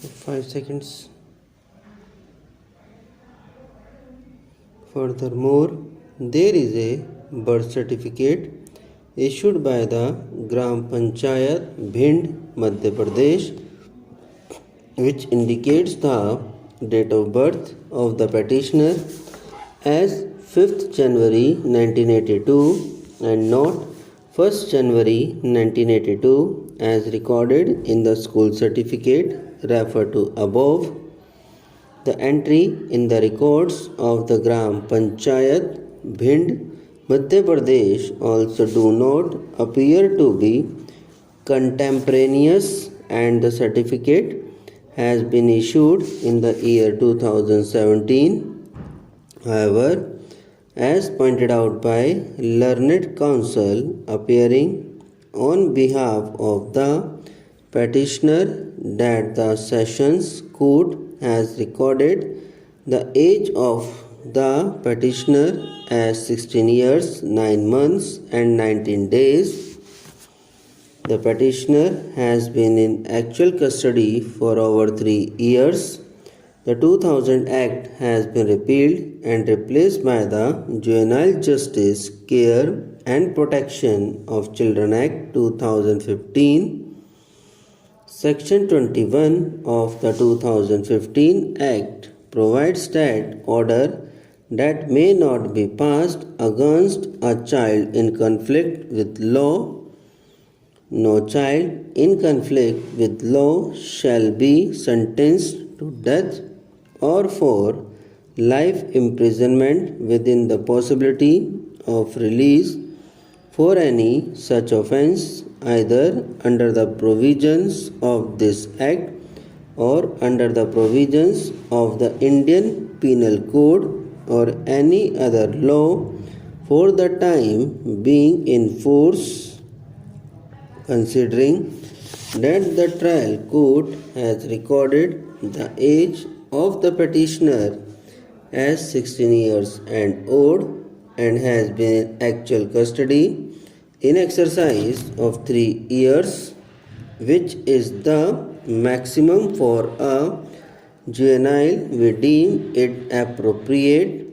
5 seconds. Furthermore, there is a birth certificate issued by the Gram Panchayat Bhind, Madhya Pradesh, which indicates the date of birth of the petitioner as 5th January 1982 and not 1st January 1982 as recorded in the school certificate referred to above. The entry in the records of the Gram Panchayat Bhind, Madhya Pradesh also do not appear to be contemporaneous, and the certificate has been issued in the year 2017. However, as pointed out by learned counsel appearing on behalf of the petitioner, that the Sessions Court has recorded the age of the petitioner as 16 years, 9 months and 19 days. The petitioner has been in actual custody for over 3 years. The 2000 Act has been repealed and replaced by the Juvenile Justice, Care and Protection of Children Act 2015. Section 21 of the 2015 Act provides that order that may not be passed against a child in conflict with law. No child in conflict with law shall be sentenced to death or for life imprisonment within the possibility of release for any such offence, either under the provisions of this Act or under the provisions of the Indian Penal Code or any other law for the time being in force, considering that the trial court has recorded the age of the petitioner as 16 years and old and has been in actual custody in exercise of 3 years, which is the maximum for a juvenile, we deem it appropriate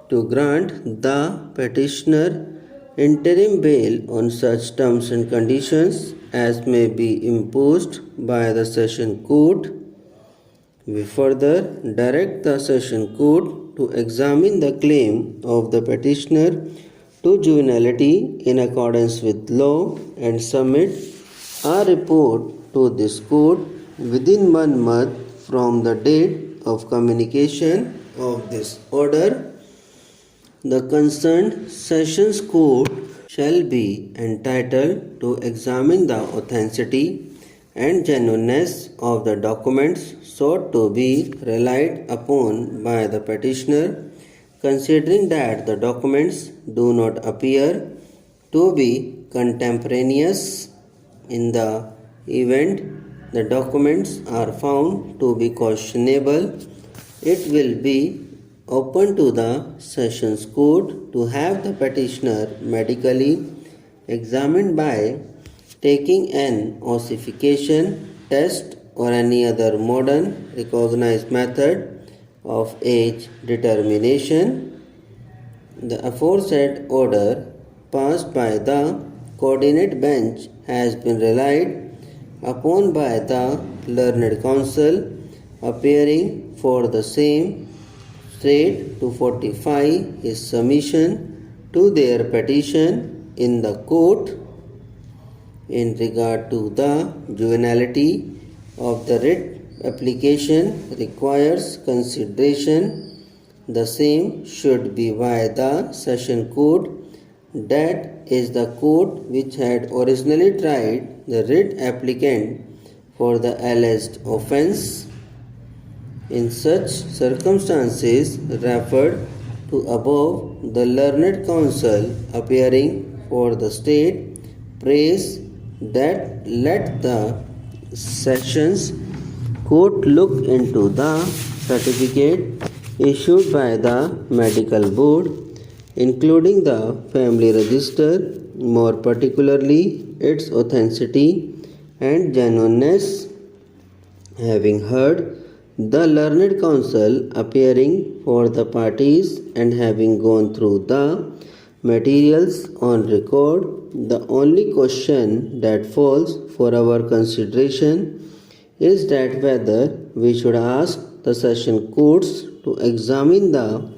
to grant the petitioner interim bail on such terms and conditions as may be imposed by the Session Court. We further direct the Session Court to examine the claim of the petitioner to juvenility in accordance with law and submit a report to this court within 1 month from the date of communication of this order. The concerned Sessions Court shall be entitled to examine the authenticity and genuineness of the documents sought to be relied upon by the petitioner, considering that the documents do not appear to be contemporaneous. In the event the documents are found to be questionable, it will be open to the Sessions Court to have the petitioner medically examined by taking an ossification test or any other modern recognized method of age determination. The aforesaid order passed by the coordinate bench has been relied upon by the learned counsel appearing for the same, straight to fortify his submission to their petition in the court. In regard to the juvenility of the writ application requires consideration, the same should be by the Session Court, that is the court which had originally tried the writ applicant for the alleged offence. In such circumstances referred to above, the learned counsel appearing for the state prays that let the Sessions Court look into the certificate issued by the medical board, including the family register, more particularly its authenticity and genuineness, Having heard the learned counsel appearing for the parties and having gone through the materials on record, the only question that falls for our consideration is that whether we should ask the session courts to examine the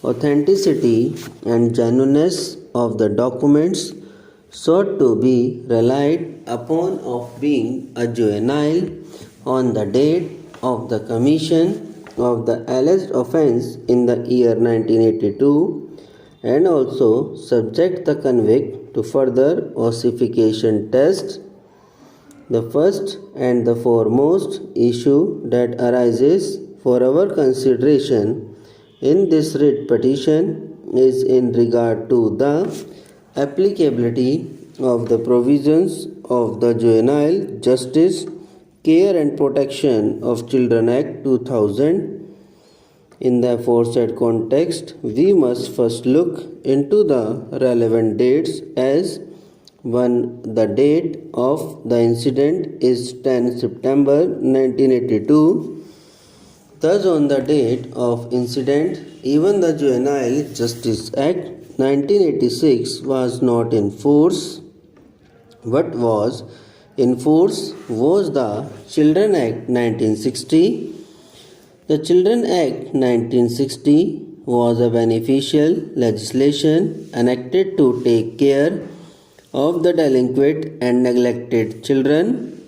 authenticity and genuineness of the documents sought to be relied upon of being a juvenile on the date of the commission of the alleged offence in the year 1982, and also subject the convict to further ossification tests. The first and the foremost issue that arises for our consideration in this writ petition is in regard to the applicability of the provisions of the Juvenile Justice, Care and Protection of Children Act 2000. In the aforesaid context, we must first look into the relevant dates as 1. The date of the incident is 10 September 1982. Thus, on the date of incident, even the Juvenile Justice Act 1986 was not in force. What was in force was the Children Act 1960. The Children Act 1960 was a beneficial legislation enacted to take care of the delinquent and neglected children.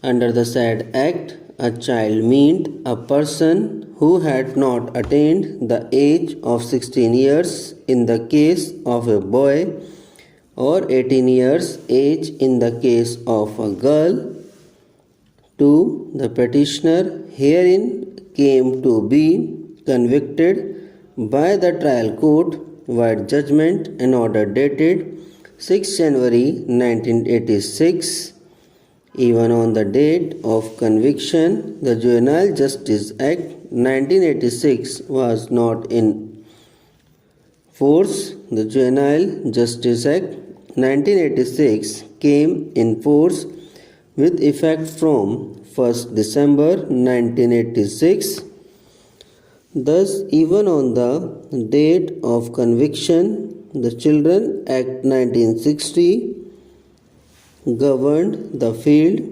Under the said act, a child meant a person who had not attained the age of 16 years in the case of a boy or 18 years age in the case of a girl. 2. The petitioner herein came to be convicted by the trial court by judgment and order dated 6 January 1986. Even on the date of conviction, the Juvenile Justice Act 1986 was not in force. The Juvenile Justice Act 1986 came in force with effect from 1st December 1986. Thus, even on the date of conviction, the Children Act 1960 governed the field.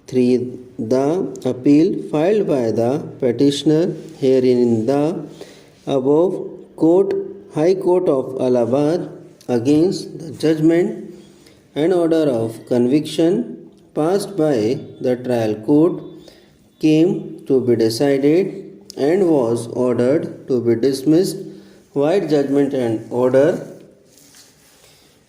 3. The appeal filed by the petitioner herein in the above court, High Court of Allahabad, against the judgment and order of conviction passed by the trial court came to be decided and was ordered to be dismissed void judgment and order.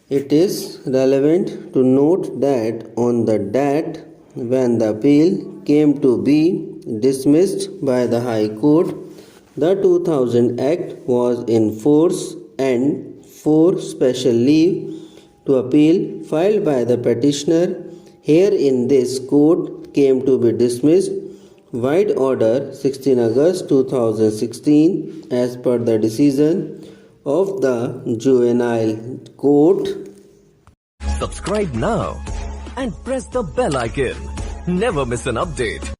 It is relevant to note that on the date when the appeal came to be dismissed by the High Court, the 2000 Act was in force, and for special leave to appeal filed by the petitioner here in this court came to be dismissed void order 16 August 2016 as per the decision of the Juvenile Court. Subscribe now and press the bell icon. Never miss an update.